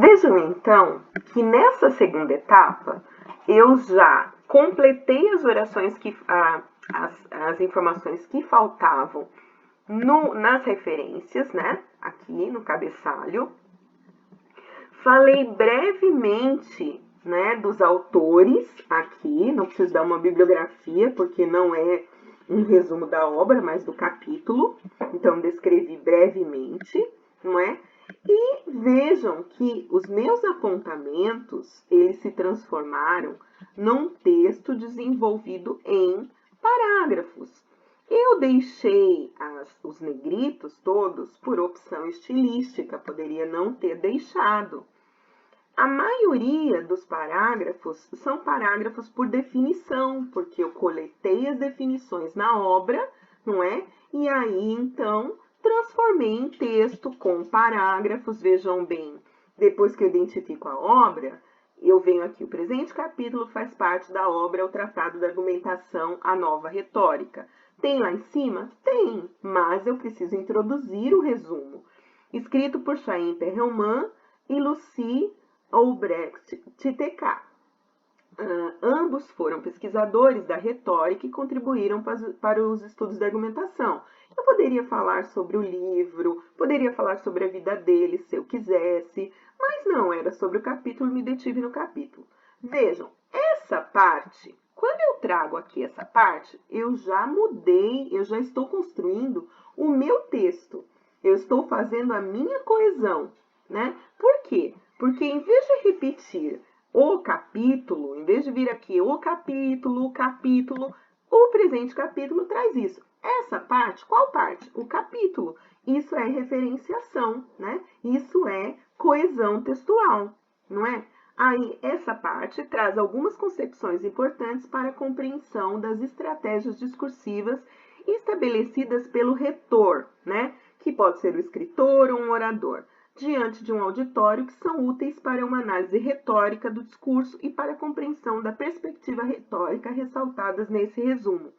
Vejam então que nessa segunda etapa eu já completei as orações as informações que faltavam nas referências, né? Aqui no cabeçalho. Falei brevemente, né, dos autores aqui, não preciso dar uma bibliografia, porque não é um resumo da obra, mas do capítulo. Então, descrevi brevemente, não é? E vejam que os meus apontamentos, eles se transformaram num texto desenvolvido em parágrafos. Eu deixei os negritos todos por opção estilística, poderia não ter deixado. A maioria dos parágrafos são parágrafos por definição, porque eu coletei as definições na obra, não é? E aí, então, transformei em texto com parágrafos. Vejam bem, depois que eu identifico a obra, eu venho aqui, o presente capítulo faz parte da obra, o Tratado da Argumentação, a Nova Retórica. Tem lá em cima? Tem, mas eu preciso introduzir o resumo. Escrito por Chaim Perelman e Lucy Albrecht TTK. Ambos foram pesquisadores da retórica e contribuíram para os estudos da argumentação. Eu poderia falar sobre o livro, poderia falar sobre a vida deles, se eu quisesse, mas não, era sobre o capítulo, me detive no capítulo. Vejam, essa parte, quando eu trago aqui essa parte, eu já mudei, eu já estou construindo o meu texto. Eu estou fazendo a minha coesão, né? Por quê? Porque em vez de repetir o capítulo, em vez de vir aqui o capítulo, o presente capítulo traz isso. Essa parte, qual parte? O capítulo. Isso é referenciação, né? Isso é coesão textual, não é? Aí, essa parte traz algumas concepções importantes para a compreensão das estratégias discursivas estabelecidas pelo retor, né? Que pode ser o escritor ou um orador, diante de um auditório, que são úteis para uma análise retórica do discurso e para a compreensão da perspectiva retórica ressaltadas nesse resumo.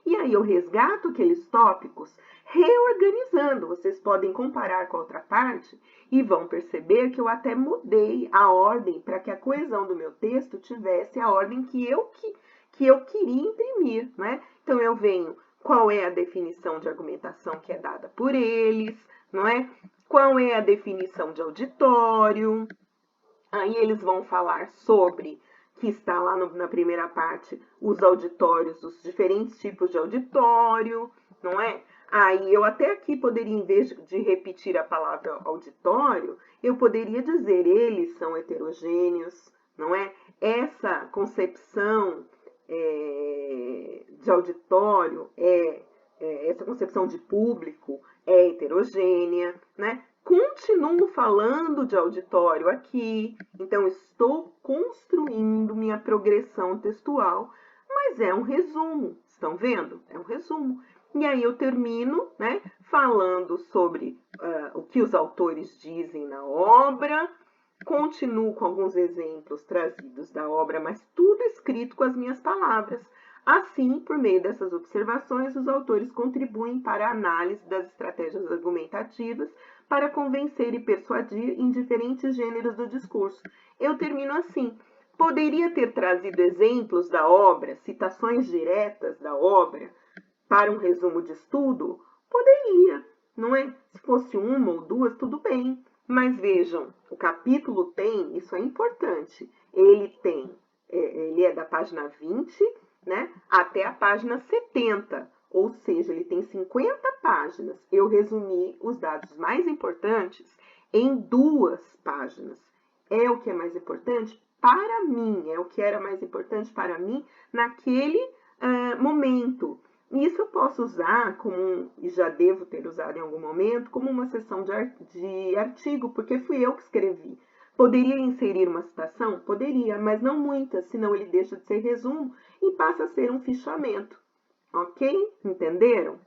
E aí eu resgato aqueles tópicos reorganizando. Vocês podem comparar com a outra parte e vão perceber que eu até mudei a ordem para que a coesão do meu texto tivesse a ordem que eu queria imprimir, né? Então eu venho, qual é a definição de argumentação que é dada por eles, não é? Qual é a definição de auditório? Aí eles vão falar sobre, que está lá na primeira parte, os auditórios, os diferentes tipos de auditório, não é? Aí eu até aqui poderia, em vez de repetir a palavra auditório, eu poderia dizer eles são heterogêneos, não é? Essa concepção de auditório essa concepção de público é heterogênea, né? Continuo falando de auditório aqui, então estou construindo minha progressão textual, mas é um resumo, estão vendo? É um resumo. E aí eu termino, né, falando sobre o que os autores dizem na obra, continuo com alguns exemplos trazidos da obra, mas tudo escrito com as minhas palavras. Assim, por meio dessas observações, os autores contribuem para a análise das estratégias argumentativas para convencer e persuadir em diferentes gêneros do discurso. Eu termino assim. Poderia ter trazido exemplos da obra, citações diretas da obra, para um resumo de estudo? Poderia, não é? Se fosse uma ou duas, tudo bem. Mas vejam, o capítulo tem, isso é importante, ele é da página 20, né, até a página 70, ou seja, ele tem 50 páginas. Eu resumi os dados mais importantes em 2 páginas. É o que é mais importante para mim, é o que era mais importante para mim naquele momento. Isso eu posso usar e já devo ter usado em algum momento, como uma seção de artigo, porque fui eu que escrevi. Poderia inserir uma citação? Poderia, mas não muitas, senão ele deixa de ser resumo e passa a ser um fichamento. Ok? Entenderam?